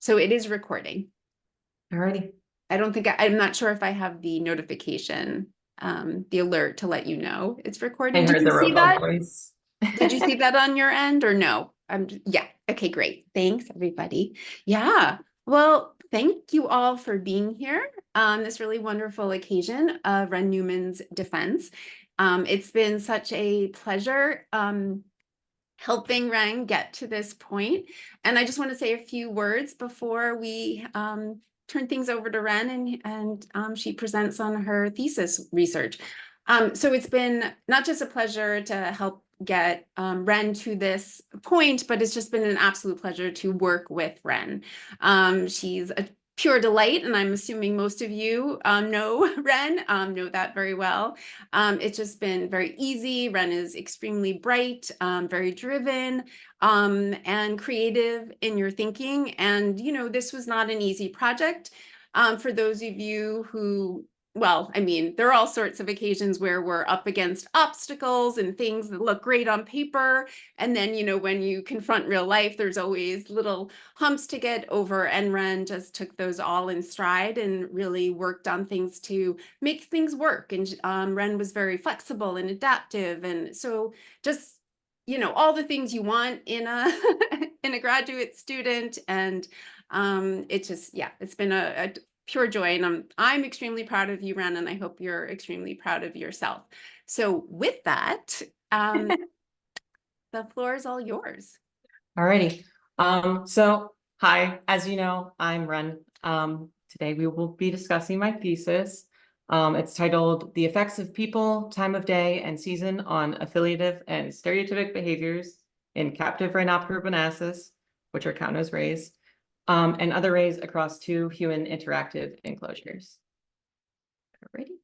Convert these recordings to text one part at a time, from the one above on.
So it is recording. Alrighty. I'm not sure if I have the notification, the alert to let you know it's I recorded. Did heard you the see robot that? voice. Did you see that on your end or no? Yeah. Okay, great. Thanks, everybody. Yeah. Well, thank you all for being here on this really wonderful occasion of Wren Newman's defense. It's been such a pleasure helping Wren get to this point. And I just want to say a few words before we turn things over to Wren and she presents on her thesis research. So it's been not just a pleasure to help get Wren to this point, but it's just been an absolute pleasure to work with Wren. She's a pure delight, and I'm assuming most of you know Wren, know that very well. It's just been very easy. Wren is extremely bright, very driven, and creative in your thinking. And, this was not an easy project. For those of you who, well, I mean, there are all sorts of occasions where we're up against obstacles and things that look great on paper. And then, when you confront real life, there's always little humps to get over. And Wren just took those all in stride and really worked on things to make things work. And Wren was very flexible and adaptive. And so just, all the things you want in a in a graduate student. And it just, yeah, it's been a pure joy. And I'm extremely proud of you, Wren, and I hope you're extremely proud of yourself. So with that, the floor is all yours. Alrighty. So hi, as you know, I'm Wren. Today we will be discussing my thesis. It's titled The Effects of People, Time of Day, and Season on Affiliative and Stereotypic Behaviors in Captive Rhinoptera bonasus, which are cow-nosed rays, and other rays across 2 human interactive enclosures. Alrighty.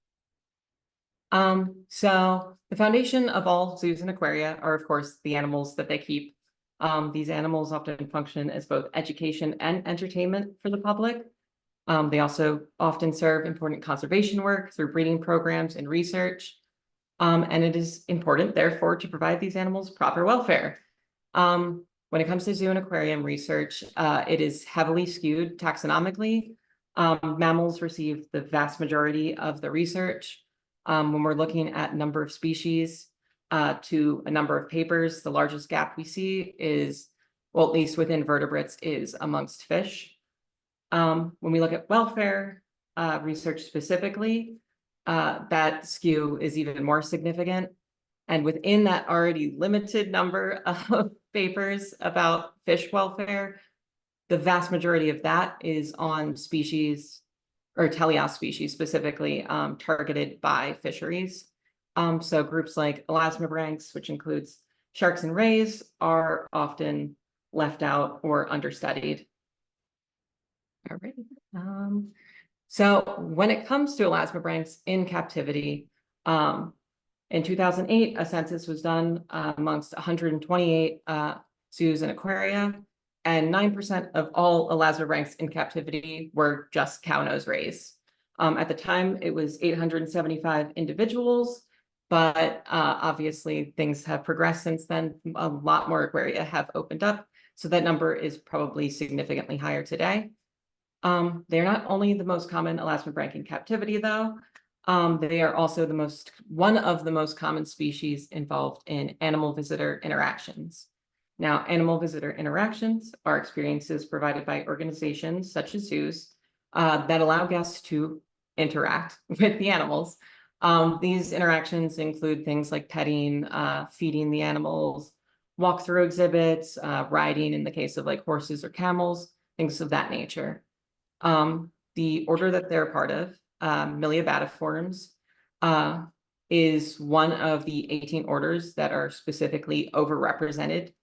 So the foundation of all zoos and aquaria are, of course, the animals that they keep. These animals often function as both education and entertainment for the public. They also often serve important conservation work through breeding programs and research. And it is important, therefore, to provide these animals proper welfare. When it comes to zoo and aquarium research, it is heavily skewed taxonomically. Mammals receive the vast majority of the research. When we're looking at number of species to a number of papers, the largest gap we see is, well, at least within vertebrates, is amongst fish. When we look at welfare research specifically, that skew is even more significant. And within that already limited number of papers about fish welfare, the vast majority of that is on species or teleost species specifically targeted by fisheries. So groups like elasmobranchs, which includes sharks and rays, are often left out or understudied. All right. So when it comes to elasmobranchs in captivity, in 2008, a census was done amongst 128 zoos and aquaria, and 9% of all elasmobranchs in captivity were just cow-nosed rays. At the time, it was 875 individuals, but obviously things have progressed since then. A lot more aquaria have opened up, so that number is probably significantly higher today. They're not only the most common elasmobranch in captivity, though. They are also one of the most common species involved in animal-visitor interactions. Now, animal-visitor interactions are experiences provided by organizations such as zoos that allow guests to interact with the animals. These interactions include things like petting, feeding the animals, walkthrough exhibits, riding in the case of like horses or camels, things of that nature. The order that they're part of, Miliobatiforms, is one of the 18 orders that are specifically overrepresented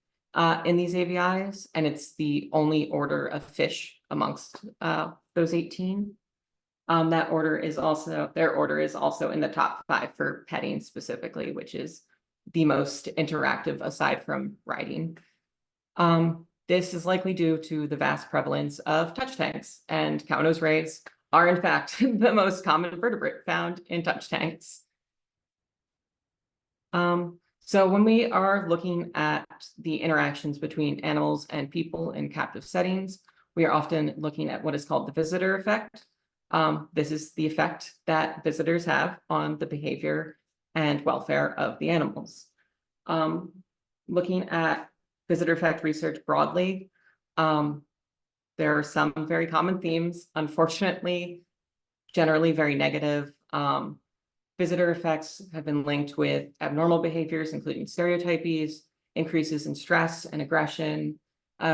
in these AVIs, and it's the only order of fish amongst those 18. Their order is also in the top 5 for petting specifically, which is the most interactive aside from riding. This is likely due to the vast prevalence of touch tanks, and cow-nosed rays are in fact the most common vertebrate found in touch tanks. So when we are looking at the interactions between animals and people in captive settings, we are often looking at what is called the visitor effect. This is the effect that visitors have on the behavior and welfare of the animals. Looking at visitor effect research broadly, there are some very common themes, unfortunately, generally very negative. Visitor effects have been linked with abnormal behaviors, including stereotypies, increases in stress and aggression,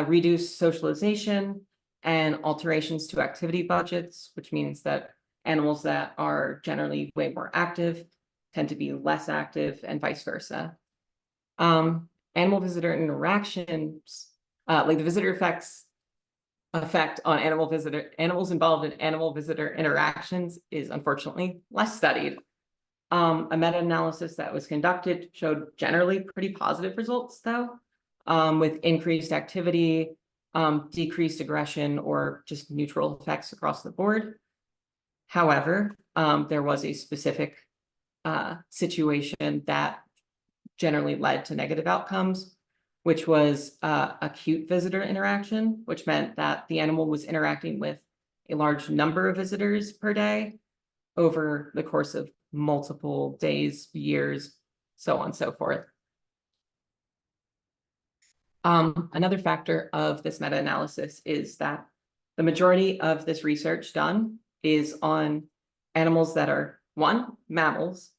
reduced socialization, and alterations to activity budgets, which means that animals that are generally way more active tend to be less active, and vice versa. Animal visitor interactions, like the visitor effect on animals involved in animal visitor interactions is unfortunately less studied. A meta-analysis that was conducted showed generally pretty positive results, though, with increased activity, decreased aggression, or just neutral effects across the board. However, there was a specific situation that generally led to negative outcomes, which was acute visitor interaction, which meant that the animal was interacting with a large number of visitors per day over the course of multiple days, years, so on and so forth. Another factor of this meta-analysis is that the majority of this research done is on animals that are, 1, mammals,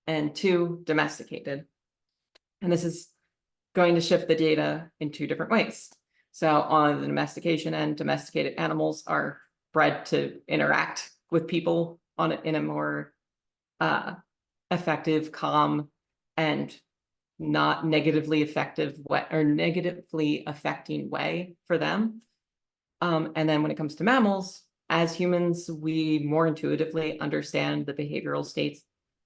and 2, domesticated. And this is going to shift the data in 2 different ways. So on the domestication end, domesticated animals are bred to interact with people in a more effective, calm, and not negatively effective way, or negatively affecting way for them. And then when it comes to mammals, as humans, we more intuitively understand the behavioral states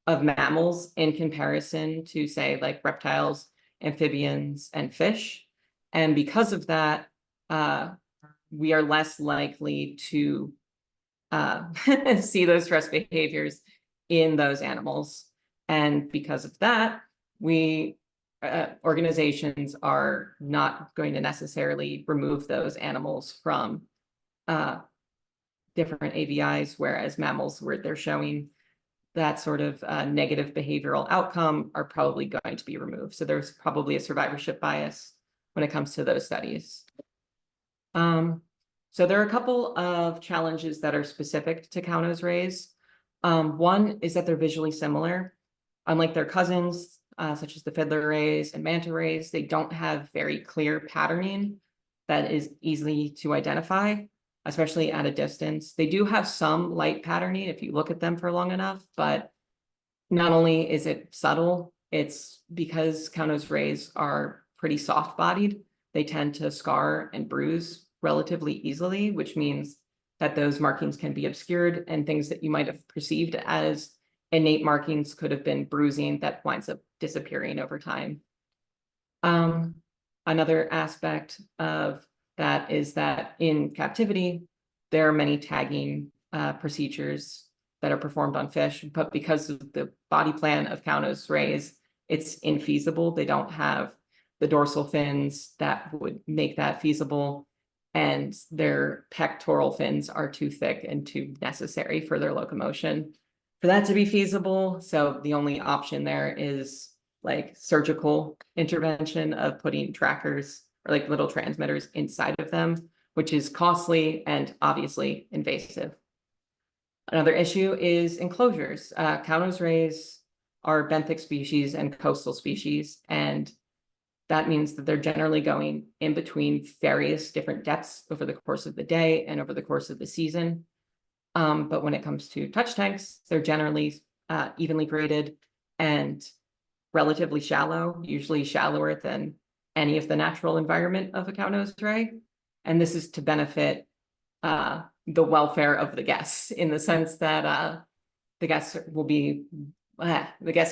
of mammals in comparison to, say, like reptiles, amphibians, and fish. And because of that, we are less likely to see those stress behaviors in those animals. And because of that, organizations are not going to necessarily remove those animals from different AVIs, whereas mammals, where they're showing that sort of negative behavioral outcome, are probably going to be removed. So there's probably a survivorship bias when it comes to those studies. So there are a couple of challenges that are specific to cow-nose rays. One is that they're visually similar. Unlike their cousins, such as the fiddler rays and manta rays, they don't have very clear patterning that is easy to identify, especially at a distance. They do have some light patterning if you look at them for long enough, but not only is it subtle, it's because cow-nose rays are pretty soft-bodied. They tend to scar and bruise relatively easily, which means that those markings can be obscured, and things that you might have perceived as innate markings could have been bruising that winds up disappearing over time. Another aspect of that is that in captivity, there are many tagging procedures that are performed on fish, but because of the body plan of cow-nose rays, it's infeasible. They don't have the dorsal fins that would make that feasible, and their pectoral fins are too thick and too necessary for their locomotion for that to be feasible. So the only option there is like surgical intervention of putting trackers or like little transmitters inside of them, which is costly and obviously invasive. Another issue is enclosures. Cow-nose rays are benthic species and coastal species, and that means that they're generally going in between various different depths over the course of the day and over the course of the season. But when it comes to touch tanks, they're generally evenly graded and relatively shallow, usually shallower than any of the natural environment of a cow-nose ray. And this is to benefit the welfare of the guests, in the sense that the guests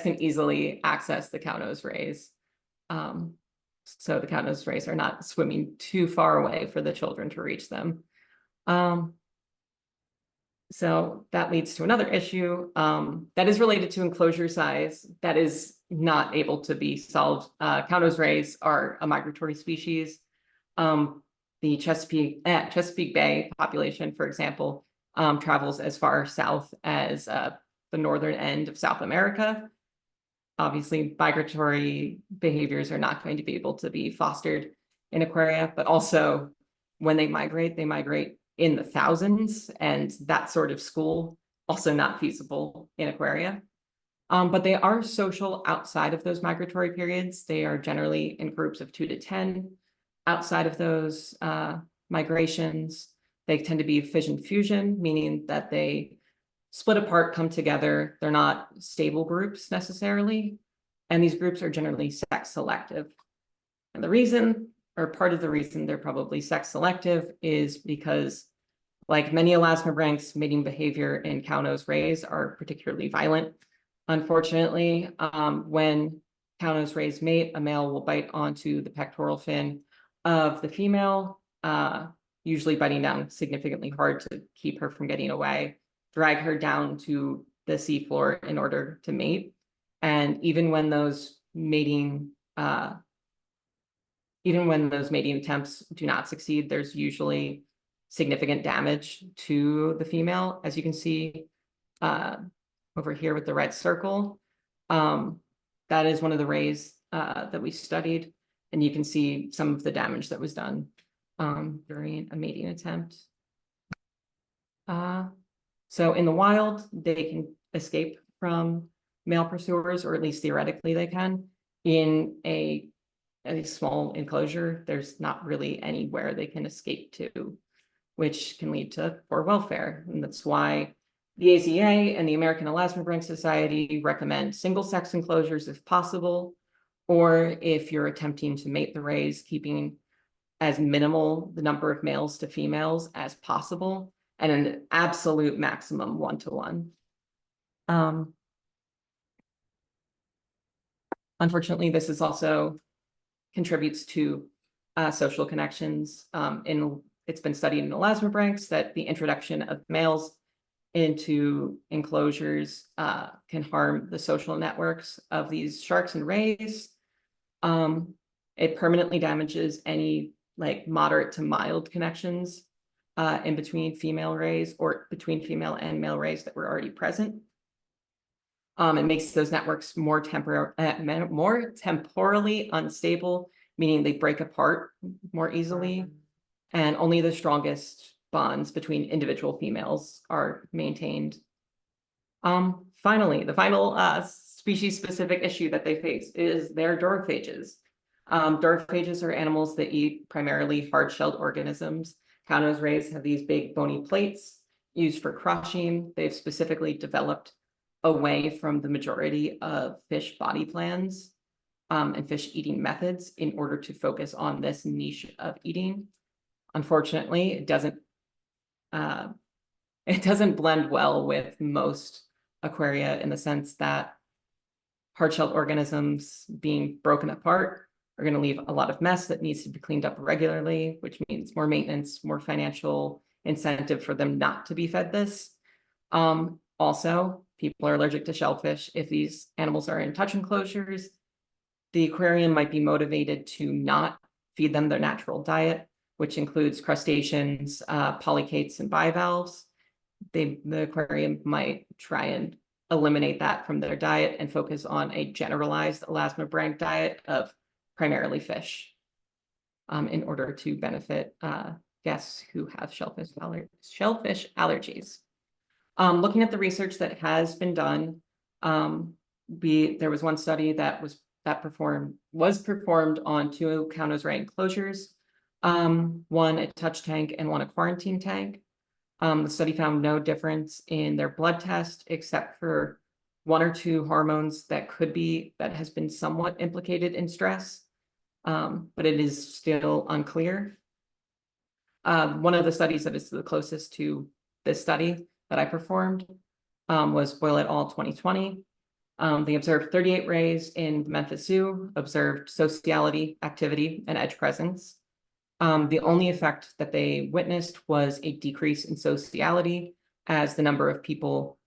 can easily access the cow-nose rays. So the cow-nose rays are not swimming too far away for the children to reach them. So that leads to another issue that is related to enclosure size that is not able to be solved. Cow-nose rays are a migratory species. the Chesapeake Bay population, for example, travels as far south as the northern end of South America. Obviously, migratory behaviors are not going to be able to be fostered in aquaria, but also when they migrate in the thousands, and that sort of school also not feasible in aquaria. But they are social outside of those migratory periods. They are generally in groups of 2 to 10. Outside of those migrations, they tend to be fission fusion, meaning that they split apart, come together. They're not stable groups necessarily. And these groups are generally sex selective. And the reason, or part of the reason they're probably sex selective, is because, like many elasmobranchs, mating behavior in cow-nose rays are particularly violent. Unfortunately, when cow-nose rays mate, a male will bite onto the pectoral fin of the female, usually biting down significantly hard to keep her from getting away, drag her down to the seafloor in order to mate. And even when those mating attempts do not succeed, there's usually significant damage to the female, as you can see over here with the red circle. That is one of the rays that we studied, and you can see some of the damage that was done during a mating attempt. So in the wild, they can escape from male pursuers, or at least theoretically they can. In a small enclosure, there's not really anywhere they can escape to, which can lead to poor welfare. And that's why the AZA and the American Elasmobranch Society recommend single-sex enclosures if possible, or if you're attempting to mate the rays, keeping as minimal the number of males to females as possible, and an absolute maximum 1-to-1. Unfortunately, this is also contributes to social connections. It's been studied in elasmobranchs that the introduction of males into enclosures can harm the social networks of these sharks and rays. It permanently damages any like moderate to mild connections in between female rays, or between female and male rays that were already present. It makes those networks more temporally unstable, meaning they break apart more easily, and only the strongest bonds between individual females are maintained. Finally, the final species-specific issue that they face is their dorophages. Dorophages are animals that eat primarily hard-shelled organisms. Cow-nose rays have these big bony plates used for crushing. They've specifically developed away from the majority of fish body plans and fish eating methods in order to focus on this niche of eating. Unfortunately, it doesn't blend well with most aquaria, in the sense that hard-shelled organisms being broken apart are going to leave a lot of mess that needs to be cleaned up regularly, which means more maintenance, more financial incentive for them not to be fed this. Also, people are allergic to shellfish. If these animals are in touch enclosures, the aquarium might be motivated to not feed them their natural diet, which includes crustaceans, polychaetes, and bivalves. The aquarium might try and eliminate that from their diet and focus on a generalized elasmobranch diet of primarily fish in order to benefit guests who have shellfish allergies. Looking at the research that has been done, there was one study that was performed on 2 cow-nose ray enclosures, one a touch tank and one a quarantine tank. The study found no difference in their blood test, except for 1 or 2 hormones that has been somewhat implicated in stress, but it is still unclear. One of the studies that is the closest to this study that I performed was Boyle et al. 2020. They observed 38 rays in the Memphis Zoo, observed sociality, activity, and edge presence. The only effect that they witnessed was a decrease in sociality as the number of people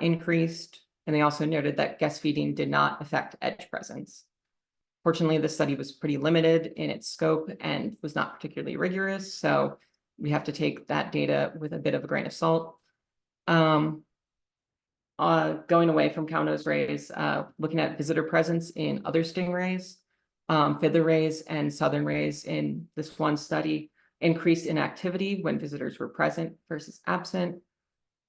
increased. And they also noted that guest feeding did not affect edge presence. Fortunately, the study was pretty limited in its scope and was not particularly rigorous, so we have to take that data with a bit of a grain of salt. Going away from cow-nosed rays, looking at visitor presence in other stingrays, fiddler rays and southern rays in this one study increased in activity when visitors were present versus absent.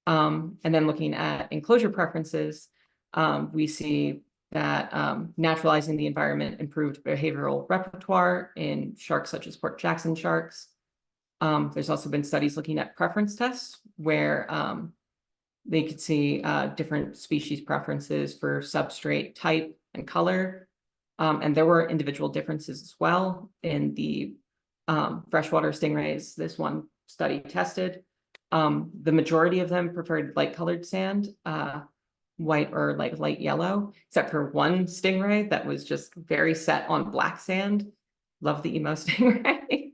And then looking at enclosure preferences, we see that naturalizing the environment improved behavioral repertoire in sharks such as Port Jackson sharks. There's also been studies looking at preference tests where they could see different species preferences for substrate type and color. And there were individual differences as well in the freshwater stingrays this one study tested. The majority of them preferred light colored sand, white or like light yellow, except for one stingray that was just very set on black sand. Love the emo stingray.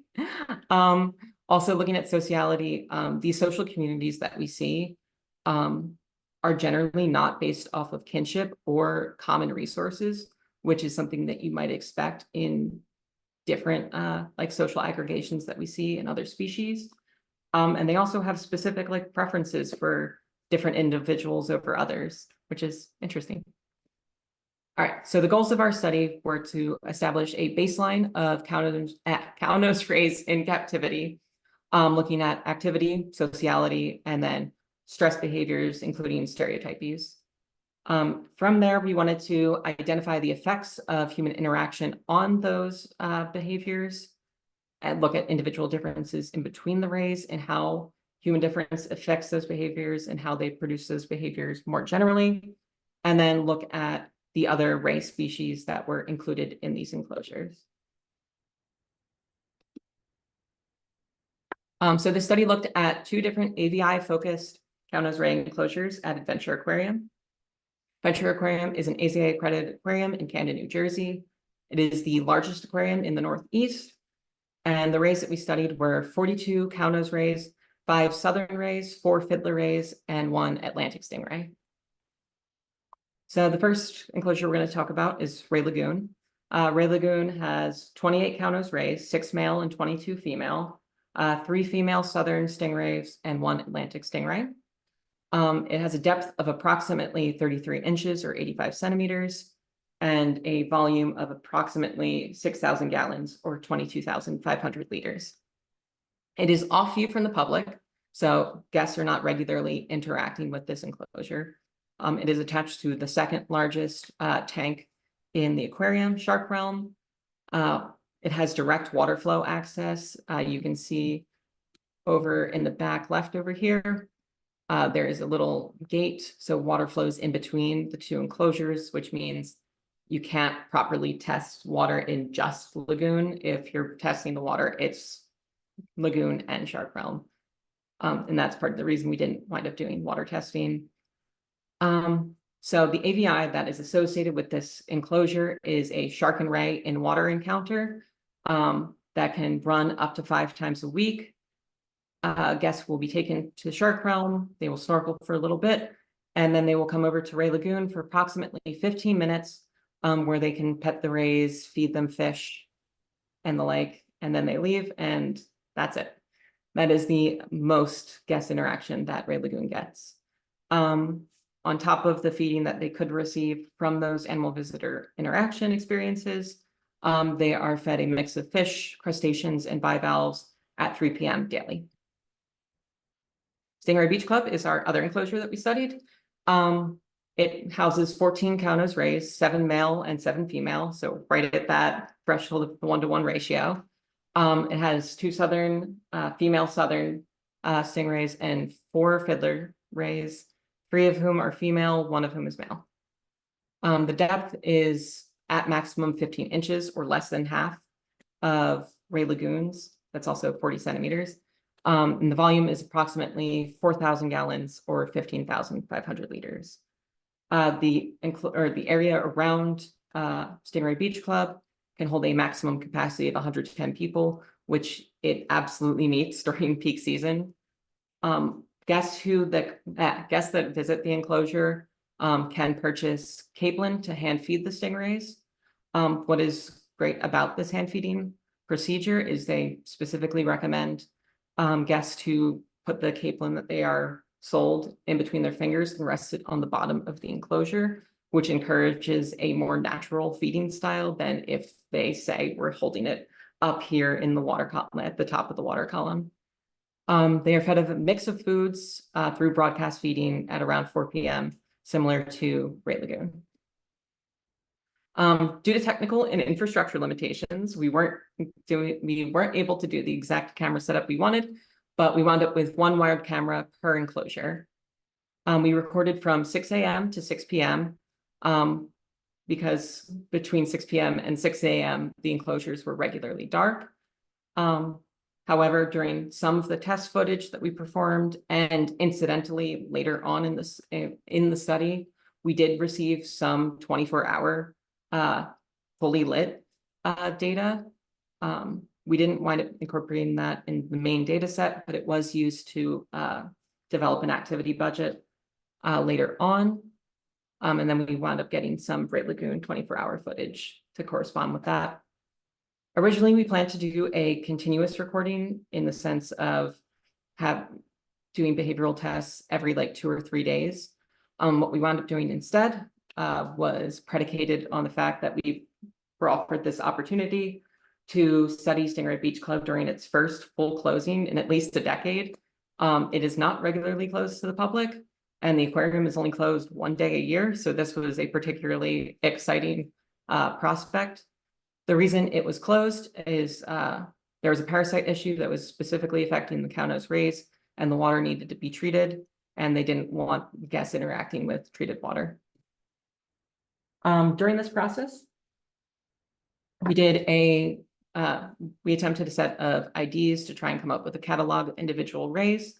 Also looking at sociality, these social communities that we see are generally not based off of kinship or common resources, which is something that you might expect in different like social aggregations that we see in other species. And they also have specific like preferences for different individuals over others, which is interesting. All right, so the goals of our study were to establish a baseline of cow-nosed rays in captivity, looking at activity, sociality, and then stress behaviors, including stereotypies. From there, we wanted to identify the effects of human interaction on those behaviors and look at individual differences in between the rays and how human difference affects those behaviors and how they produce those behaviors more generally, and then look at the other ray species that were included in these enclosures. So the study looked at two different AVI-focused cow-nosed ray enclosures at Adventure Aquarium. Adventure Aquarium is an AZA-accredited aquarium in Camden, New Jersey. It is the largest aquarium in the Northeast. And the rays that we studied were 42 cow-nosed rays, 5 southern rays, 4 fiddler rays, and 1 Atlantic stingray. So the first enclosure we're going to talk about is Ray Lagoon. Ray Lagoon has 28 cow-nosed rays, 6 male and 22 female, 3 female southern stingrays, and 1 Atlantic stingray. It has a depth of approximately 33 inches or 85 centimeters and a volume of approximately 6,000 gallons or 22,500 liters. It is off view from the public, so guests are not regularly interacting with this enclosure. It is attached to the second largest tank in the aquarium, shark realm. It has direct water flow access. You can see over in the back left over here, there is a little gate, so water flows in between the two enclosures, which means you can't properly test water in just lagoon. If you're testing the water, it's lagoon and shark realm. And that's part of the reason we didn't wind up doing water testing. So the AVI that is associated with this enclosure is a shark and ray in water encounter that can run up to 5 times a week. Guests will be taken to shark realm. They will snorkel for a little bit, and then they will come over to Ray Lagoon for approximately 15 minutes, where they can pet the rays, feed them fish and the like, and then they leave, and that's it. That is the most guest interaction that Ray Lagoon gets. On top of the feeding that they could receive from those animal visitor interaction experiences, they are fed a mix of fish, crustaceans, and bivalves at 3 p.m. daily. Stingray Beach Club is our other enclosure that we studied. It houses 14 cow-nosed rays, 7 male and 7 female, so right at that threshold of the 1-to-1 ratio. It has 2 female southern stingrays and 4 fiddler rays, 3 of whom are female, 1 of whom is male. The depth is at maximum 15 inches or less than half of Ray Lagoons. That's also 40 centimeters. And the volume is approximately 4,000 gallons or 15,500 liters. The area around Stingray Beach Club can hold a maximum capacity of 110 people, which it absolutely meets during peak season. Guests that visit the enclosure can purchase capelin to hand feed the stingrays. What is great about this hand feeding procedure is they specifically recommend guests to put the capelin that they are sold in between their fingers and rest it on the bottom of the enclosure, which encourages a more natural feeding style than if they say we're holding it up here in the water column at the top of the water column. They are fed a mix of foods through broadcast feeding at around 4 p.m., similar to Great Lagoon. Due to technical and infrastructure limitations, we weren't able to do the exact camera setup we wanted, but we wound up with one wired camera per enclosure. We recorded from 6 a.m. to 6 p.m. Because between 6 p.m. and 6 a.m., the enclosures were regularly dark. However, during some of the test footage that we performed, and incidentally later on in the study, we did receive some 24-hour fully lit data. We didn't wind up incorporating that in the main data set, but it was used to develop an activity budget later on. And then we wound up getting some Great Lagoon 24-hour footage to correspond with that. Originally, we planned to do a continuous recording in the sense of doing behavioral tests every like 2 or 3 days. What we wound up doing instead was predicated on the fact that we were offered this opportunity to study Stingray Beach Club during its first full closing in at least a decade. It is not regularly closed to the public, and the aquarium is only closed 1 day a year. So this was a particularly exciting prospect. The reason it was closed is there was a parasite issue that was specifically affecting the cow-nose rays, and the water needed to be treated, and they didn't want guests interacting with treated water. During this process, we did we attempted a set of IDs to try and come up with a catalog of individual rays.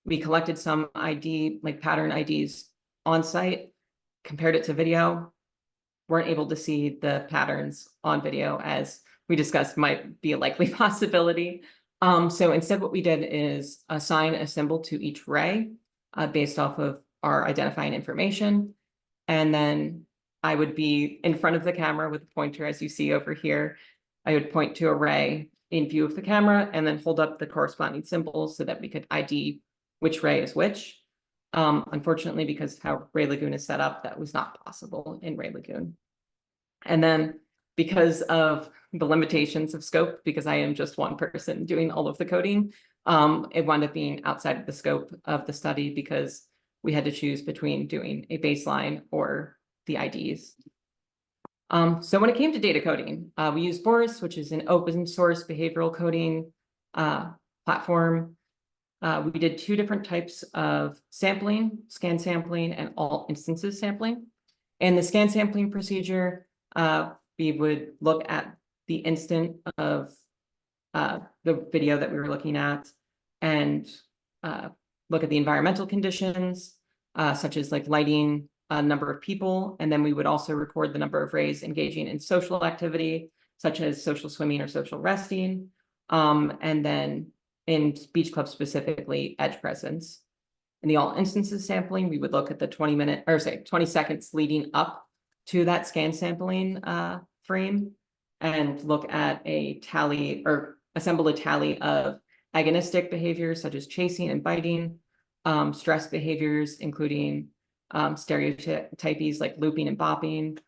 We collected some pattern IDs on site, compared it to video, weren't able to see the patterns on video, as we discussed might be a likely possibility. So instead what we did is assign a symbol to each ray based off of our identifying information. And then I would be in front of the camera with a pointer, as you see over here. I would point to a ray in view of the camera and then hold up the corresponding symbols so that we could ID which ray is which. Unfortunately, because how Ray Lagoon is set up, that was not possible in Ray Lagoon. And then because of the limitations of scope, because I am just one person doing all of the coding, it wound up being outside of the scope of the study because we had to choose between doing a baseline or the IDs. So when it came to data coding, we used Boris, which is an open source behavioral coding platform. We did 2 different types of sampling, scan sampling and all instances sampling. In the scan sampling procedure, we would look at the instant of the video that we were looking at and look at the environmental conditions, such as like lighting, number of people, and then we would also record the number of rays engaging in social activity, such as social swimming or social resting, and then in Beach Club specifically, edge presence. In the all instances sampling, we would look at the 20 seconds leading up to that scan sampling frame and look at a tally or assemble a tally of agonistic behaviors such as chasing and biting, stress behaviors, including stereotypies like looping and bopping.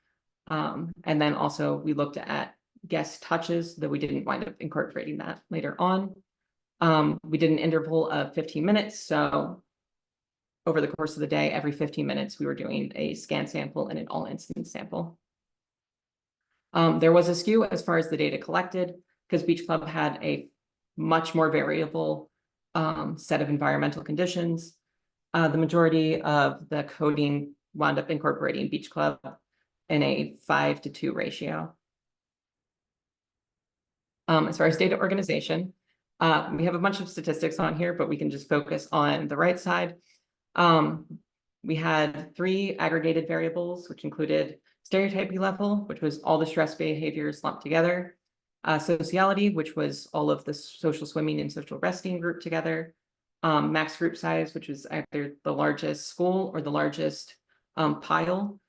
And then also we looked at guest touches, though we didn't wind up incorporating that later on. We did an interval of 15 minutes. So over the course of the day, every 15 minutes, we were doing a scan sample and an all instance sample. There was a skew as far as the data collected because Beach Club had a much more variable set of environmental conditions. The majority of the coding wound up incorporating Beach Club in a 5-to-2 ratio. As far as data organization, we have a bunch of statistics on here, but we can just focus on the right side. We had 3 aggregated variables, which included stereotypy level, which was all the stress behaviors lumped together, sociality, which was all of the social swimming and social resting grouped together, max group size, which was either the largest school or the largest pile.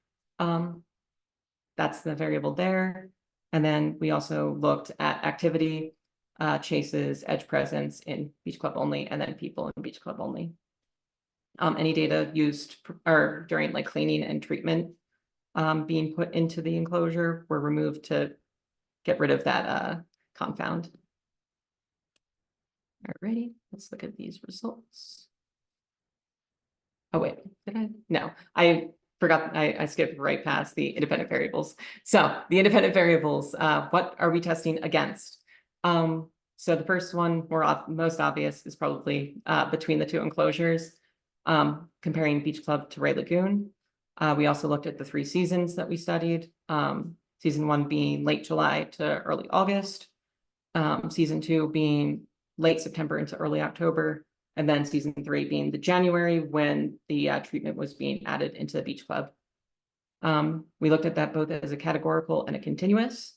That's the variable there. And then we also looked at activity, chases, edge presence in beach club only, and then people in beach club only. Any data used or during like cleaning and treatment being put into the enclosure were removed to get rid of that confound. Alrighty, let's look at these results. Oh wait, did I? No, I forgot, I skipped right past the independent variables. So the independent variables, what are we testing against? So the first one, most obvious, is probably between the two enclosures, comparing Beach Club to Ray Lagoon. We also looked at the 3 seasons that we studied, season 1 being late July to early August, season 2 being late September into early October, and then season 3 being the January when the treatment was being added into the beach club. We looked at that both as a categorical and a continuous.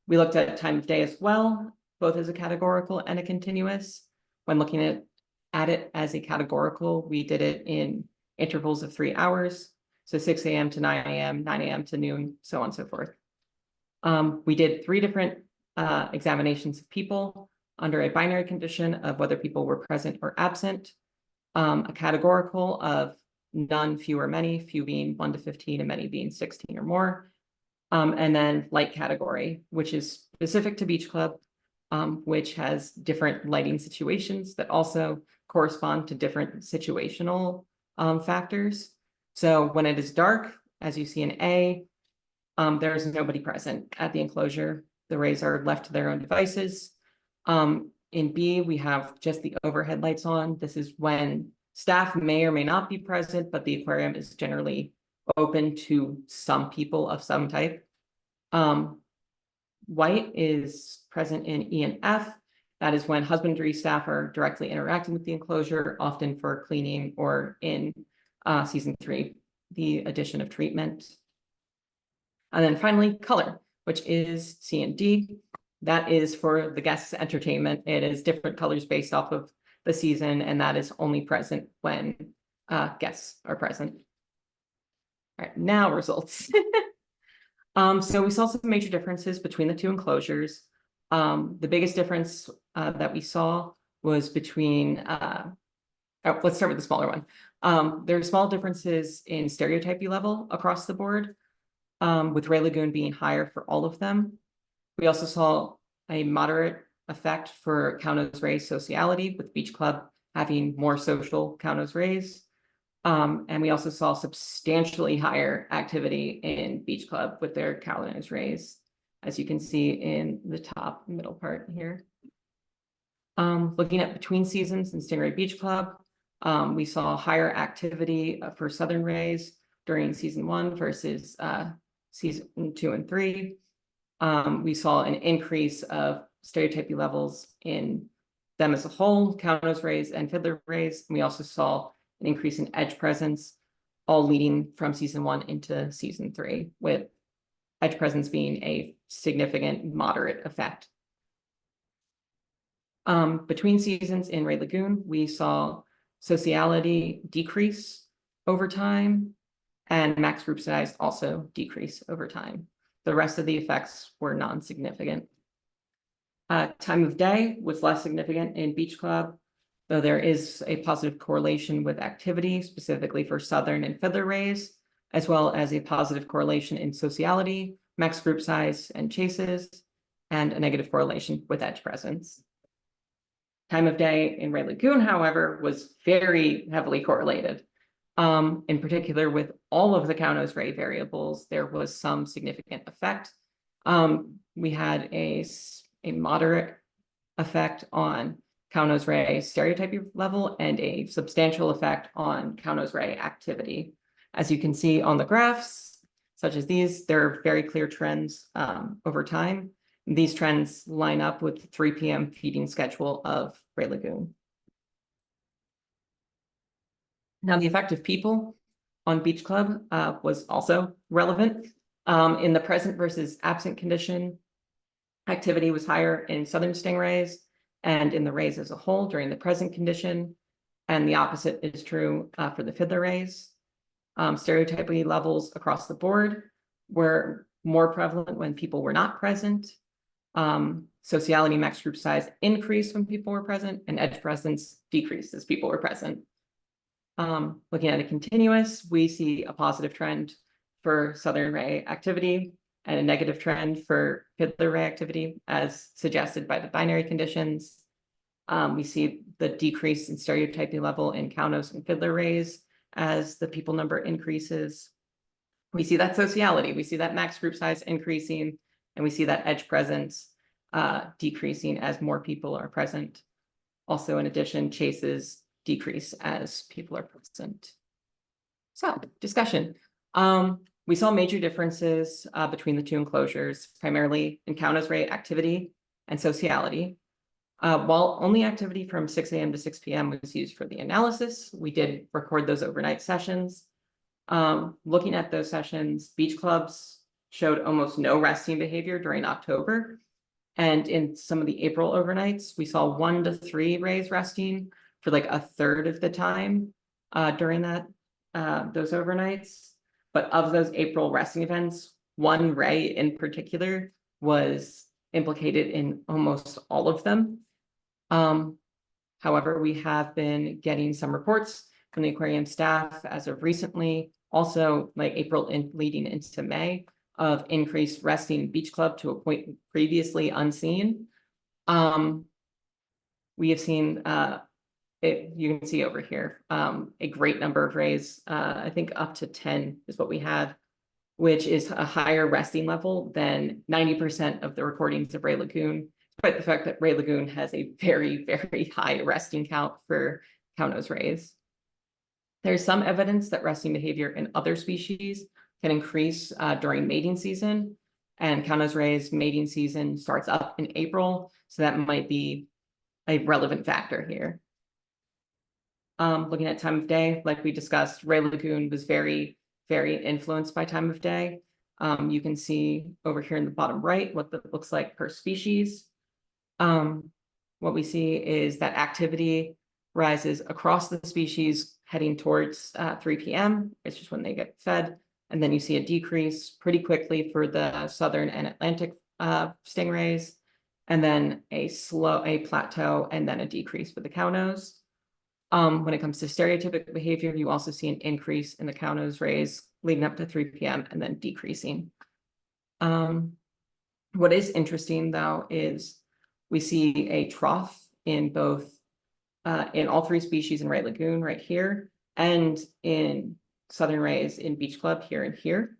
We looked at time of day as well, both as a categorical and a continuous. When looking at it as a categorical, we did it in intervals of 3 hours. So 6 a.m. to 9 a.m., 9 a.m. to noon, so on and so forth. We did 3 different examinations of people under a binary condition of whether people were present or absent, a categorical of none, few, or many, few being 1 to 15 and many being 16 or more, and then light category, which is specific to Beach Club, which has different lighting situations that also correspond to different situational factors. So when it is dark, as you see in A, there is nobody present at the enclosure. The rays are left to their own devices. In B, we have just the overhead lights on. This is when staff may or may not be present, but the aquarium is generally open to some people of some type. White is present in E and F. That is when husbandry staff are directly interacting with the enclosure, often for cleaning or in season 3, the addition of treatment. And then finally, color, which is C and D. That is for the guests' entertainment. It is different colors based off of the season, and that is only present when guests are present. All right, now results. So we saw some major differences between the 2 enclosures. The biggest difference that we saw was between, let's start with the smaller one. There are small differences in stereotypy level across the board, with Ray Lagoon being higher for all of them. We also saw a moderate effect for Kauno's rays sociality, with Beach Club having more social Kauno's rays. And we also saw substantially higher activity in Beach Club with their Kauno's rays, as you can see in the top middle part here. Looking at between seasons in Stingray Beach Club, we saw higher activity for Southern rays during season 1 versus season 2 and 3. We saw an increase of stereotypy levels in them as a whole, Kauno's rays and Fiddler rays. And we also saw an increase in edge presence, all leading from season 1 into season 3, with edge presence being a significant moderate effect. Between seasons in Ray Lagoon, we saw sociality decrease over time, and max group size also decrease over time. The rest of the effects were non-significant. Time of day was less significant in Beach Club, though there is a positive correlation with activity, specifically for Southern and Fiddler rays, as well as a positive correlation in sociality, max group size, and chases, and a negative correlation with edge presence. Time of day in Ray Lagoon, however, was very heavily correlated. In particular, with all of the Kauno's ray variables, there was some significant effect. We had a moderate effect on Kauno's ray stereotypy level and a substantial effect on Kauno's ray activity. As you can see on the graphs, such as these, there are very clear trends over time. These trends line up with the 3 p.m. feeding schedule of Ray Lagoon. Now, the effect of people on Beach Club was also relevant. In the present versus absent condition, activity was higher in Southern stingrays and in the rays as a whole during the present condition, and the opposite is true for the Fiddler rays. Stereotypy levels across the board were more prevalent when people were not present. Sociality max group size increased when people were present, and edge presence decreased as people were present. Looking at a continuous, we see a positive trend for southern ray activity and a negative trend for fiddler ray activity, as suggested by the binary conditions. We see the decrease in stereotyping level in Kaunos and fiddler rays as the people number increases. We see that sociality, we see that max group size increasing, and we see that edge presence decreasing as more people are present. Also, in addition, chases decrease as people are present. So, discussion. We saw major differences between the two enclosures, primarily in Kaunos ray activity and sociality. While only activity from 6 a.m. to 6 p.m. was used for the analysis, we did record those overnight sessions. Looking at those sessions, beach clubs showed almost no resting behavior during October. And in some of the April overnights, we saw 1 to 3 rays resting for like a third of the time during those overnights. But of those April resting events, 1 ray in particular was implicated in almost all of them. However, we have been getting some reports from the aquarium staff as of recently, also like April leading into May, of increased resting beach club to a point previously unseen. We have seen, you can see over here, a great number of rays, I think up to 10 is what we had, which is a higher resting level than 90% of the recordings of Ray Lagoon, despite the fact that Ray Lagoon has a very, very high resting count for Kaunos rays. There's some evidence that resting behavior in other species can increase during mating season, and Kaunos rays mating season starts up in April, so that might be a relevant factor here. Looking at time of day, like we discussed, Ray Lagoon was very, very influenced by time of day. You can see over here in the bottom right what that looks like per species. What we see is that activity rises across the species heading towards 3 p.m. It's just when they get fed. And then you see a decrease pretty quickly for the southern and Atlantic stingrays, and then a plateau, and then a decrease for the Kaunos. When it comes to stereotypic behavior, you also see an increase in the Kaunos rays leading up to 3 p.m. and then decreasing. What is interesting, though, is we see a trough in both, in all 3 species in Ray Lagoon right here, and in southern rays in Beach Club here and here.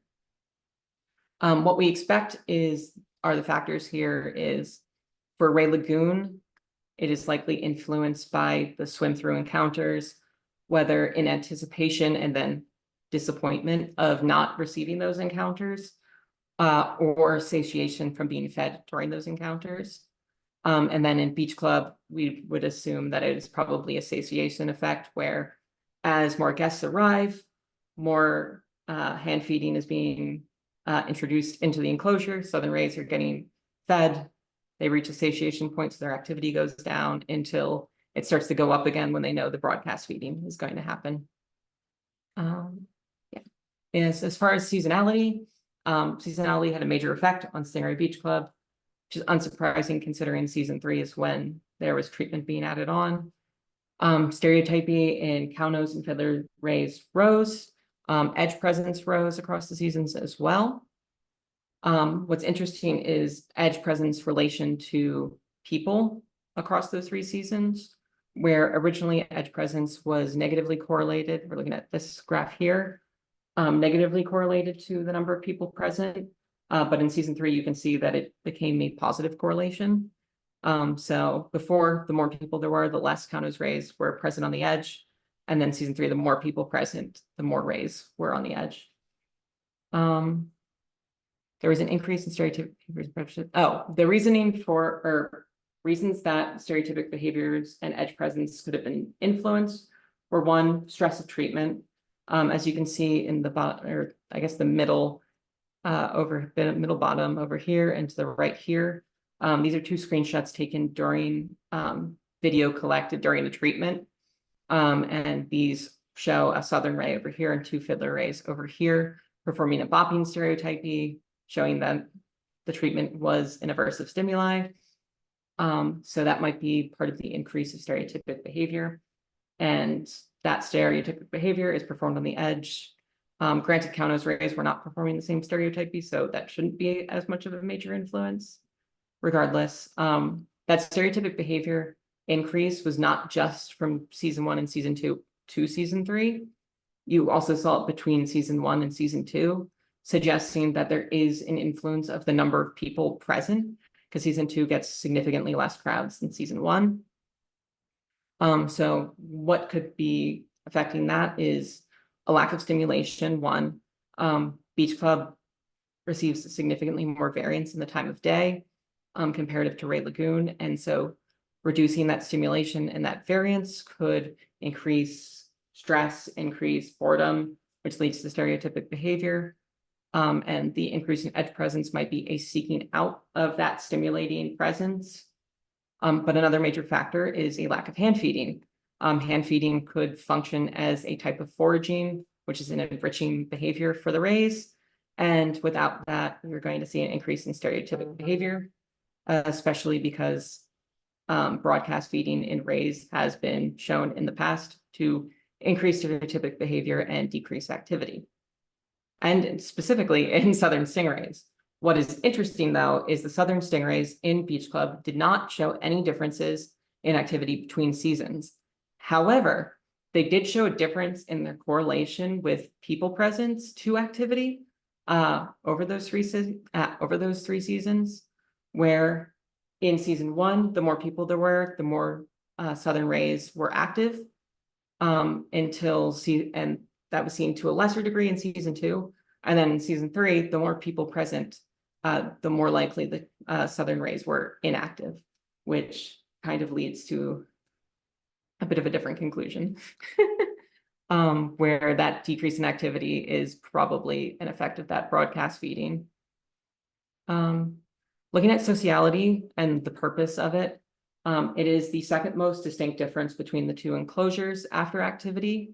What we expect are the factors here is for Ray Lagoon, it is likely influenced by the swim through encounters, whether in anticipation and then disappointment of not receiving those encounters, or satiation from being fed during those encounters. And then in Beach Club, we would assume that it is probably a satiation effect where as more guests arrive, more hand feeding is being introduced into the enclosure. Southern rays are getting fed. They reach a satiation point, so their activity goes down until it starts to go up again when they know the broadcast feeding is going to happen. Yeah. As far as seasonality, seasonality had a major effect on Stingray Beach Club, which is unsurprising considering season 3 is when there was treatment being added on. Stereotypy in Kaunos and fiddler rays rose. Edge presence rose across the seasons as well. What's interesting is edge presence relation to people across those 3 seasons, where originally edge presence was negatively correlated. We're looking at this graph here, negatively correlated to the number of people present. But in season 3, you can see that it became a positive correlation. So before, the more people there were, the less Kaunos rays were present on the edge. And then season 3, the more people present, the more rays were on the edge. There was an increase in stereotypic behaviors. Oh, the reasoning for, or reasons that stereotypic behaviors and edge presence could have been influenced were 1, stress of treatment. As you can see in the bottom, or I guess the middle, middle bottom over here and to the right here. These are 2 screenshots taken during video collected during the treatment. And these show a southern ray over here and 2 fiddler rays over here performing a bopping stereotypy. showing that the treatment was an aversive stimuli. So that might be part of the increase of stereotypic behavior. And that stereotypic behavior is performed on the edge. Granted, Kauno's rays were not performing the same stereotypy, so that shouldn't be as much of a major influence. Regardless, that stereotypic behavior increase was not just from season 1 and season 2 to season 3. You also saw it between season 1 and season 2, suggesting that there is an influence of the number of people present, because season 2 gets significantly less crowds than season 1. So what could be affecting that is a lack of stimulation. One, Beach Club receives significantly more variance in the time of day comparative to Ray Lagoon. And so reducing that stimulation and that variance could increase stress, increase boredom, which leads to stereotypic behavior. And the increase in edge presence might be a seeking out of that stimulating presence. But another major factor is a lack of hand feeding. Hand feeding could function as a type of foraging, which is an enriching behavior for the rays. And without that, you're going to see an increase in stereotypic behavior, especially because broadcast feeding in rays has been shown in the past to increase stereotypic behavior and decrease activity. And specifically in southern stingrays. What is interesting, though, is the southern stingrays in Beach Club did not show any differences in activity between seasons. However, they did show a difference in their correlation with people presence to activity over those three seasons, where in season 1, the more people there were, the more southern rays were active and that was seen to a lesser degree in season 2. And then in season 3, the more people present, the more likely the southern rays were inactive, which kind of leads to a bit of a different conclusion, where that decrease in activity is probably an effect of that broadcast feeding. Looking at sociality and the purpose of it, it is the second most distinct difference between the two enclosures after activity.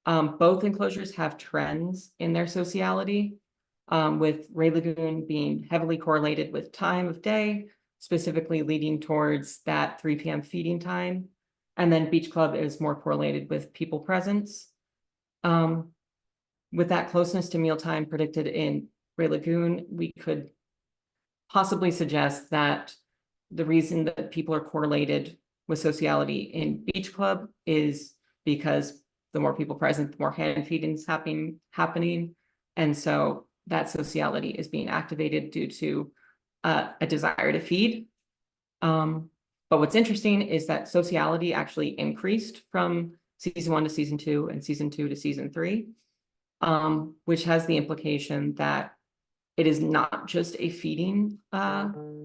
Both enclosures have trends in their sociality, with Ray Lagoon being heavily correlated with time of day, specifically leading towards that 3 p.m. feeding time. And then Beach Club is more correlated with people presence. With that closeness to mealtime predicted in Ray Lagoon, we could possibly suggest that the reason that people are correlated with sociality in Beach Club is because the more people present, the more hand feeding is happening. And so that sociality is being activated due to a desire to feed. But what's interesting is that sociality actually increased from season 1 to season 2 and season 2 to season 3, which has the implication that it is not just a feeding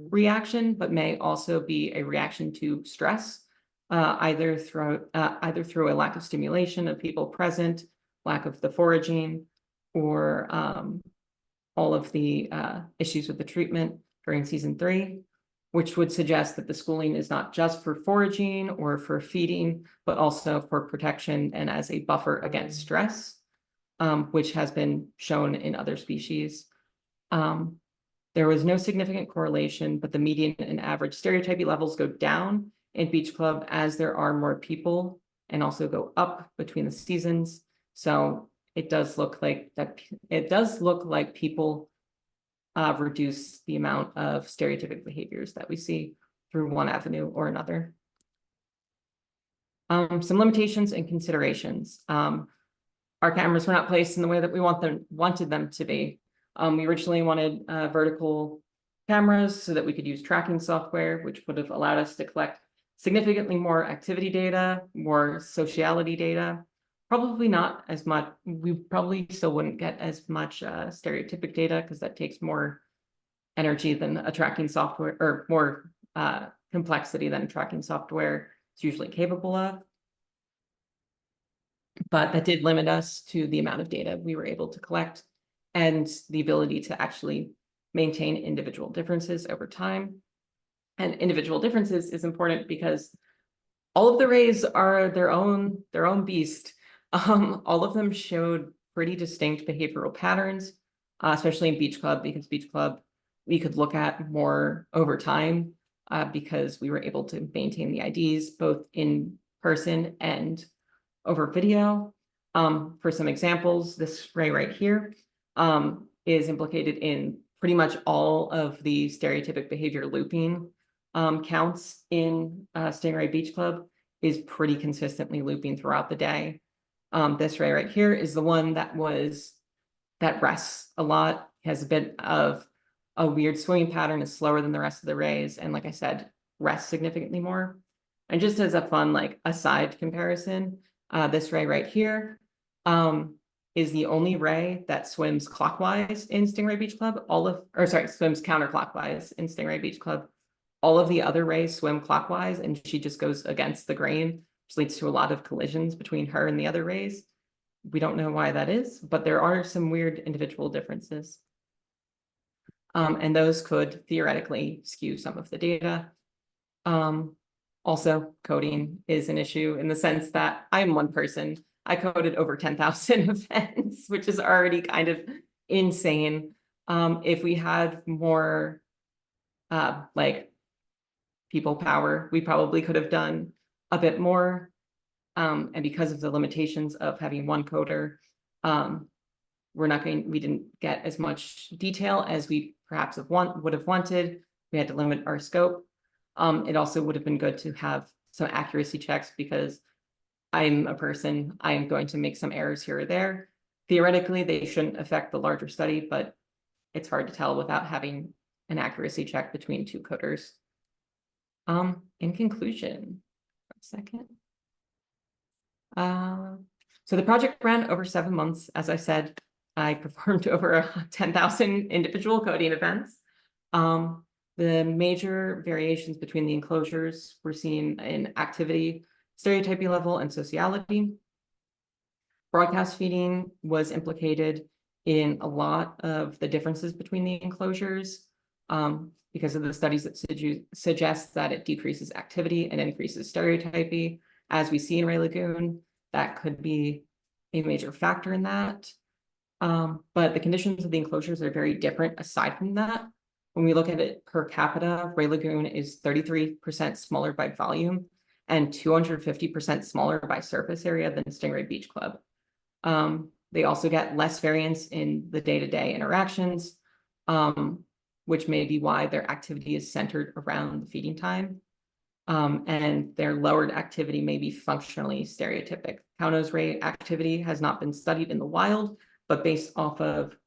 reaction, but may also be a reaction to stress, either through a lack of stimulation of people present, lack of the foraging, or all of the issues with the treatment during season 3, which would suggest that the schooling is not just for foraging or for feeding, but also for protection and as a buffer against stress, which has been shown in other species. There was no significant correlation, but the median and average stereotypy levels go down in Beach Club as there are more people, and also go up between the seasons. So it does look like that. It does look like people reduce the amount of stereotypic behaviors that we see through one avenue or another. Some limitations and considerations. Our cameras were not placed in the way that we wanted them to be. We originally wanted vertical cameras so that we could use tracking software, which would have allowed us to collect significantly more activity data, more sociality data. Probably not as much. We probably still wouldn't get as much stereotypic data because that takes more energy than a tracking software, or more complexity than tracking software is usually capable of. But that did limit us to the amount of data we were able to collect and the ability to actually maintain individual differences over time. And individual differences is important because all of the rays are their own beast. All of them showed pretty distinct behavioral patterns. especially in Beach Club, because Beach Club we could look at more over time because we were able to maintain the IDs both in person and over video. For some examples, this ray right here is implicated in pretty much all of the stereotypic behavior looping counts in Stingray Beach Club, is pretty consistently looping throughout the day. This ray right here is the one that rests a lot, has a bit of a weird swimming pattern, is slower than the rest of the rays, and like I said, rests significantly more. And just as a fun like aside comparison, this ray right here is the only ray that swims clockwise in Stingray Beach Club. Swims counterclockwise in Stingray Beach Club. All of the other rays swim clockwise, and she just goes against the grain, which leads to a lot of collisions between her and the other rays. We don't know why that is, but there are some weird individual differences. And those could theoretically skew some of the data. Also, coding is an issue in the sense that I'm one person. I coded over 10,000 events, which is already kind of insane. If we had more like people power, we probably could have done a bit more. And because of the limitations of having one coder, we didn't get as much detail as we perhaps would have wanted. We had to limit our scope. It also would have been good to have some accuracy checks because I'm a person, I'm going to make some errors here or there. Theoretically, they shouldn't affect the larger study, but it's hard to tell without having an accuracy check between two coders. In conclusion, 1 second. So the project ran over 7 months. As I said, I performed over 10,000 individual coding events. The major variations between the enclosures were seen in activity, stereotypy level, and sociality. Broadcast feeding was implicated in a lot of the differences between the enclosures because of the studies that suggest that it decreases activity and increases stereotypy. As we see in Ray Lagoon, that could be a major factor in that. But the conditions of the enclosures are very different aside from that. When we look at it per capita, Ray Lagoon is 33% smaller by volume and 250% smaller by surface area than Stingray Beach Club. They also get less variance in the day-to-day interactions, which may be why their activity is centered around the feeding time. And their lowered activity may be functionally stereotypic. Kauno's ray activity has not been studied in the wild, but based off of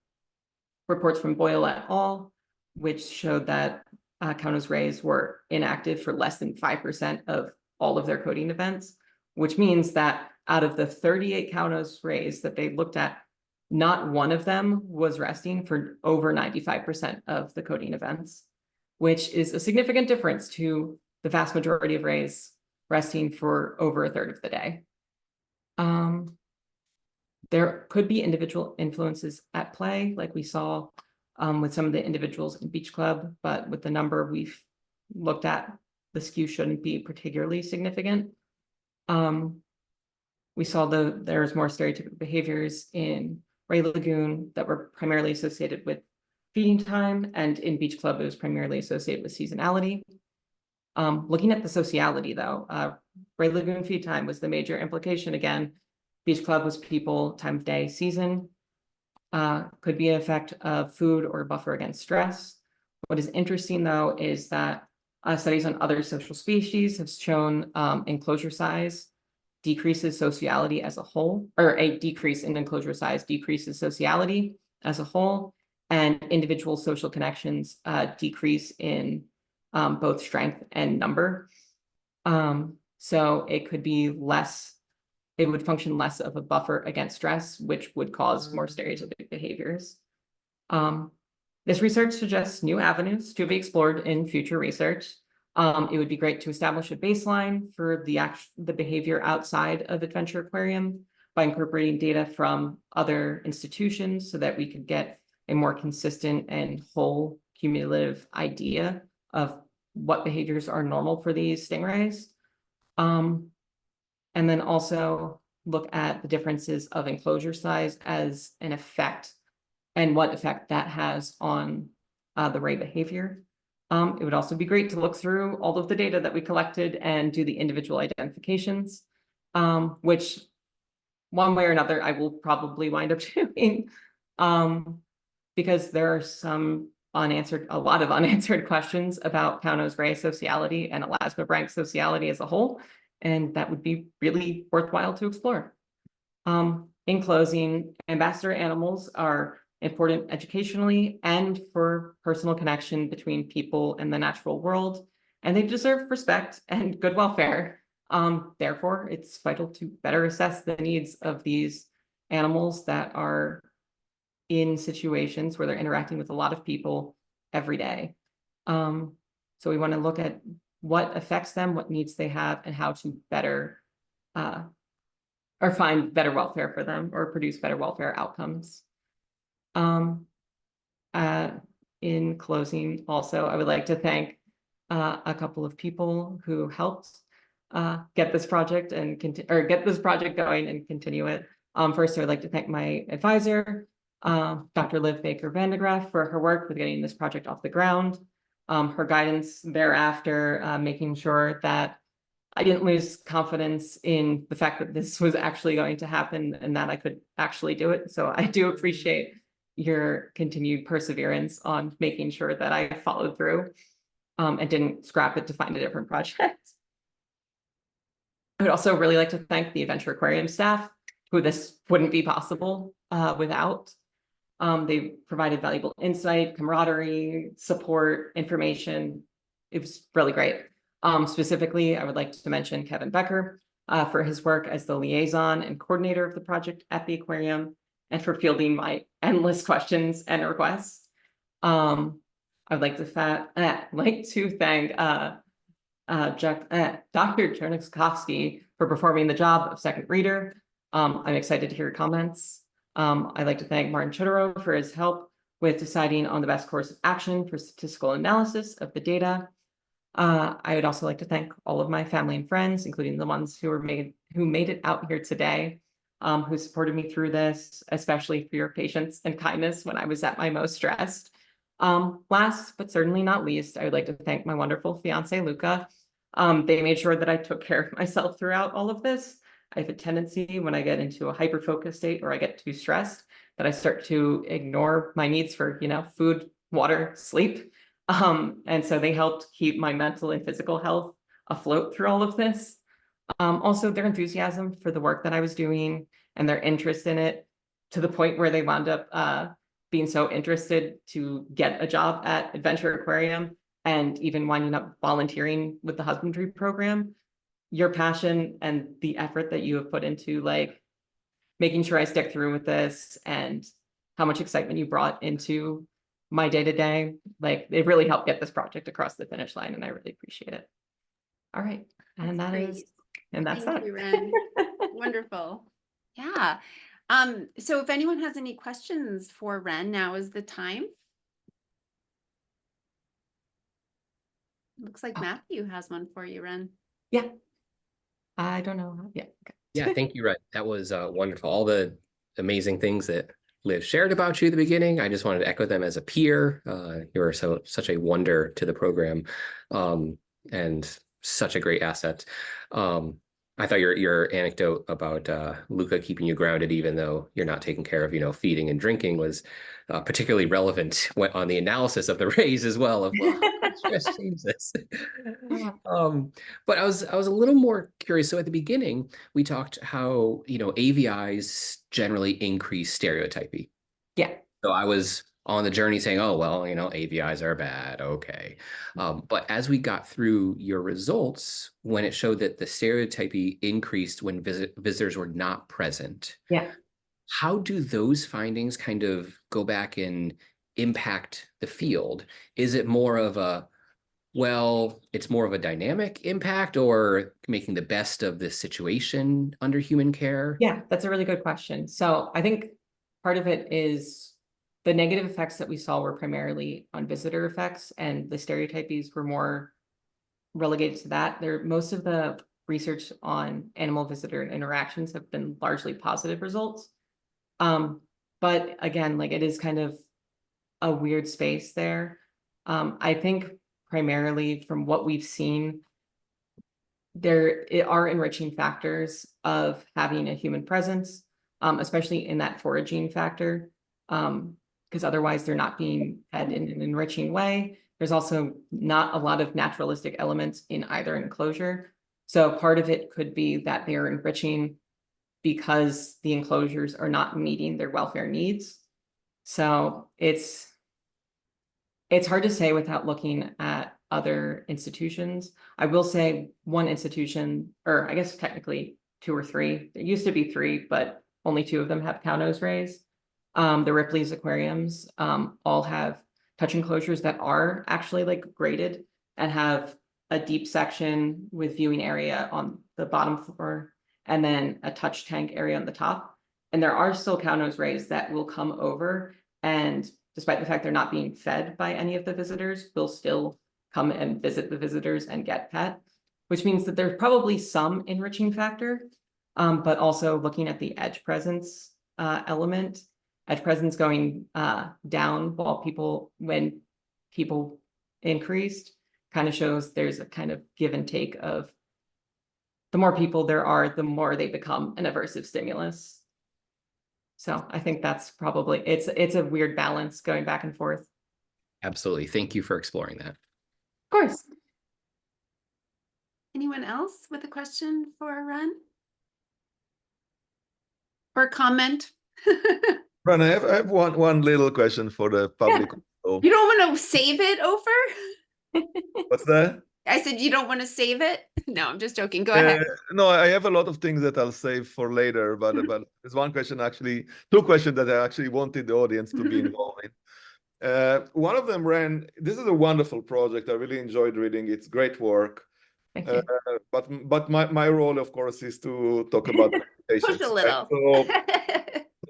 reports from Boyle et al., which showed that Kauno's rays were inactive for less than 5% of all of their coding events, which means that out of the 38 Kauno's rays that they looked at, not one of them was resting for over 95% of the coding events, which is a significant difference to the vast majority of rays resting for over a third of the day. There could be individual influences at play, like we saw with some of the individuals in Beach Club, but with the number we've looked at, the skew shouldn't be particularly significant. We saw there's more stereotypic behaviors in Ray Lagoon that were primarily associated with feeding time, and in Beach Club, it was primarily associated with seasonality. Looking at the sociality, though, Ray Lagoon feed time was the major implication. Again, Beach Club was people, time of day, season. Could be an effect of food or buffer against stress. What is interesting, though, is that studies on other social species have shown enclosure size decreases sociality as a whole, or a decrease in enclosure size decreases sociality as a whole, and individual social connections decrease in both strength and number. So it could be less, it would function less of a buffer against stress, which would cause more stereotypic behaviors. This research suggests new avenues to be explored in future research. It would be great to establish a baseline for the behavior outside of Adventure Aquarium by incorporating data from other institutions so that we could get a more consistent and whole cumulative idea of what behaviors are normal for these stingrays. And then also look at the differences of enclosure size as an effect and what effect that has on the ray behavior. It would also be great to look through all of the data that we collected and do the individual identifications, which one way or another I will probably wind up doing, because there are a lot of unanswered questions about cow-nose ray sociality and elasmobranch sociality as a whole, and that would be really worthwhile to explore. In closing, ambassador animals are important educationally and for personal connection between people and the natural world, and they deserve respect and good welfare. Therefore, it's vital to better assess the needs of these animals that are in situations where they're interacting with a lot of people every day. So we want to look at what affects them, what needs they have, and how to better or find better welfare for them or produce better welfare outcomes. In closing, also, I would like to thank a couple of people who helped get this project going and continue it. First, I would like to thank my advisor, Dr. Liv Baker Van de Graaff, for her work with getting this project off the ground. Her guidance thereafter, making sure that I didn't lose confidence in the fact that this was actually going to happen and that I could actually do it. So I do appreciate your continued perseverance on making sure that I followed through and didn't scrap it to find a different project. I would also really like to thank the Adventure Aquarium staff, who this wouldn't be possible without. They provided valuable insight, camaraderie, support, information. It was really great. Specifically, I would like to mention Kevin Becker for his work as the liaison and coordinator of the project at the aquarium and for fielding my endless questions and requests. I'd like to thank Dr. Chernikovsky for performing the job of second reader. I'm excited to hear your comments. I'd like to thank Martin Chodorow for his help with deciding on the best course of action for statistical analysis of the data. I would also like to thank all of my family and friends, including the ones who made it out here today, who supported me through this, especially for your patience and kindness when I was at my most stressed. Last but certainly not least, I would like to thank my wonderful fiance, Luca. They made sure that I took care of myself throughout all of this. I have a tendency when I get into a hyper-focused state or I get too stressed that I start to ignore my needs for, food, water, sleep. And so they helped keep my mental and physical health afloat through all of this. Also, their enthusiasm for the work that I was doing and their interest in it, to the point where they wound up being so interested to get a job at Adventure Aquarium and even winding up volunteering with the husbandry program. Your passion and the effort that you have put into making sure I stick through with this and how much excitement you brought into my day-to-day, it really helped get this project across the finish line, and I really appreciate it. All right. And that's Thank that. you, Wren. Wonderful. Yeah. So if anyone has any questions for Wren, now is the time. Looks like Matthew has one for you, Wren. Yeah. I don't know. Yeah. Okay. Yeah, thank you, Wren. That was wonderful. All the amazing things that Liv shared about you at the beginning. I just wanted to echo them as a peer. You're such a wonder to the program, and such a great asset. I thought your anecdote about Luca keeping you grounded, even though you're not taking care of, feeding and drinking, was particularly relevant on the analysis of the rays as well. Of stress changes. But I was a little more curious. So at the beginning, we talked how AVIs generally increase stereotypy. Yeah. So I was on the journey saying, oh, well, AVIs are bad. Okay. But as we got through your results, when it showed that the stereotypy increased when visitors were not present. Yeah. How do those findings kind of go back and impact the field? Is it more of it's more of a dynamic impact, or making the best of this situation under human care? Yeah, that's a really good question. So I think part of it is the negative effects that we saw were primarily on visitor effects, and the stereotypies were more relegated to that. Most of the research on animal visitor interactions have been largely positive results. But again, like it is kind of a weird space there. I think primarily from what we've seen, there are enriching factors of having a human presence, especially in that foraging factor, because otherwise they're not being fed in an enriching way. There's also not a lot of naturalistic elements in either enclosure. So part of it could be that they're enriching because the enclosures are not meeting their welfare needs. So it's hard to say without looking at other institutions. I will say one institution, or I guess technically 2 or 3. There used to be 3, but only 2 of them have cow nose rays. The Ripley's aquariums all have touch enclosures that are actually like graded and have a deep section with viewing area on the bottom floor and then a touch tank area on the top. And there are still cow nose rays that will come over, and despite the fact they're not being fed by any of the visitors, will still come and visit the visitors and get pet, which means that there's probably some enriching factor, but also looking at the edge presence element, edge presence going down when people increased, kind of shows there's a kind of give and take of the more people there are, the more they become an aversive stimulus. So I think that's probably, it's a weird balance going back and forth. Absolutely. Thank you for exploring that. Of course. Anyone else with a question for Wren? Or comment? Ron, I have one little question for the public. You don't want to save it, Ofer? What's that? I said you don't want to save it? No, I'm just joking. Go ahead. No, I have a lot of things that I'll save for later, but there's one question, actually, 2 questions that I actually wanted the audience to be involved in. One of them, Wren, this is a wonderful project. I really enjoyed reading it. It's great work. Thank you. But my role, of course, is to talk about patients. Push a little.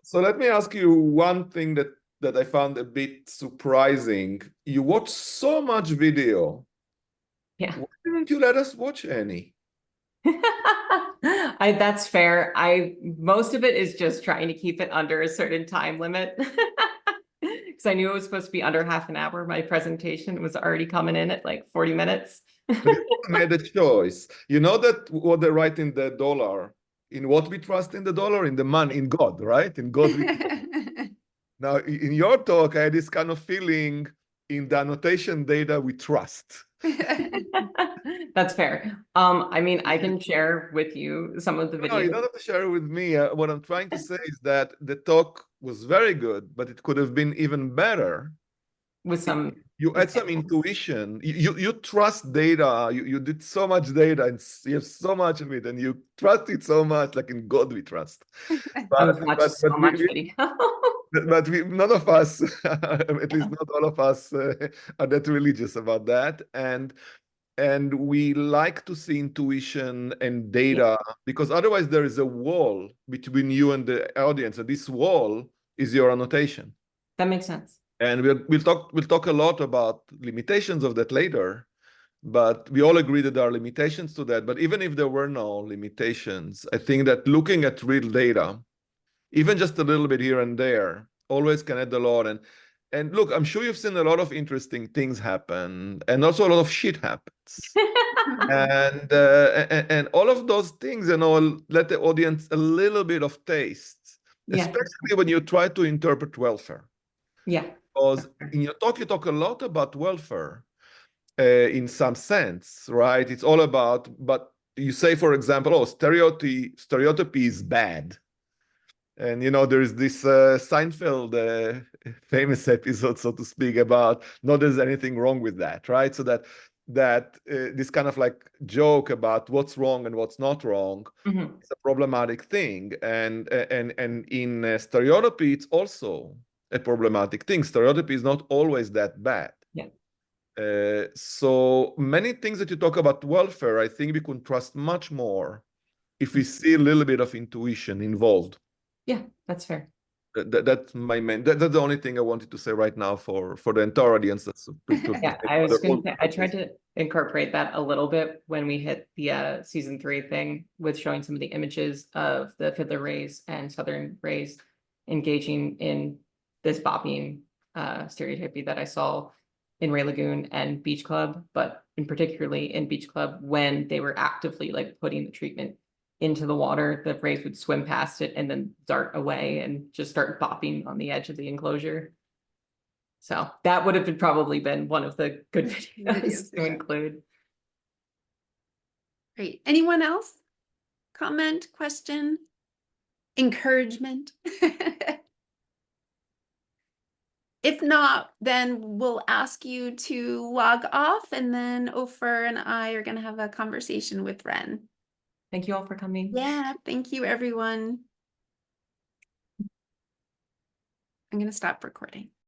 So let me ask you one thing that I found a bit surprising. You watch so much video. Yeah. Why didn't you let us watch any? That's fair. Most of it is just trying to keep it under a certain time limit. Because I knew it was supposed to be under half an hour. My presentation was already coming in at like 40 minutes. You made a choice. You know that what they write in the dollar, in what we trust in the dollar, in the money, in God, right? In God we trust. Now, in your talk, I had this kind of feeling in the annotation data we trust. That's fair. I mean, I can share with you some of the videos. No, you don't have to share it with me. What I'm trying to say is that the talk was very good, but it could have been even better. With some, you had some intuition. You trust data. You did so much data, and you have so much of it, and you trust it so much. Like in God, we trust. I've watched so much video. But none of us, at least not all of us, are that religious about that. And we like to see intuition and data, because otherwise there is a wall between you and the audience, and this wall is your annotation. That makes sense. And we'll talk a lot about limitations of that later, but we all agree that there are limitations to that. But even if there were no limitations, I think that looking at real data, even just a little bit here and there, always can add a lot. And look, I'm sure you've seen a lot of interesting things happen, and also a lot of shit happens. and all of those things, let the audience a little bit of taste, especially when you try to interpret welfare. Yeah. Because in your talk, you talk a lot about welfare in some sense, right? It's all about, but you say, for example, stereotypy is bad. And, there is this Seinfeld famous episode, so to speak, about not there's anything wrong with that, right? So that this kind of like joke about what's wrong and what's not wrong is a problematic thing. And in stereotypy, it's also a problematic thing. Stereotypy is not always that bad. Yeah. So many things that you talk about welfare, I think we can trust much more if we see a little bit of intuition involved. Yeah, that's fair. That's my main. That's the only thing I wanted to say right now for the entire audience. Yeah, I was going to say, I tried to incorporate that a little bit when we hit the season 3 thing with showing some of the images of the fiddler rays and southern rays engaging in this bopping stereotypy that I saw in Ray Lagoon and Beach Club, but in particularly in Beach Club, when they were actively like putting the treatment into the water, the rays would swim past it and then dart away and just start bopping on the edge of the enclosure. So that would have probably been one of the good videos to include. Great. Anyone else? Comment, question, encouragement? If not, then we'll ask you to log off, and then Ofer and I are going to have a conversation with Wren. Thank you all for coming. Yeah, thank you, everyone. I'm going to stop recording.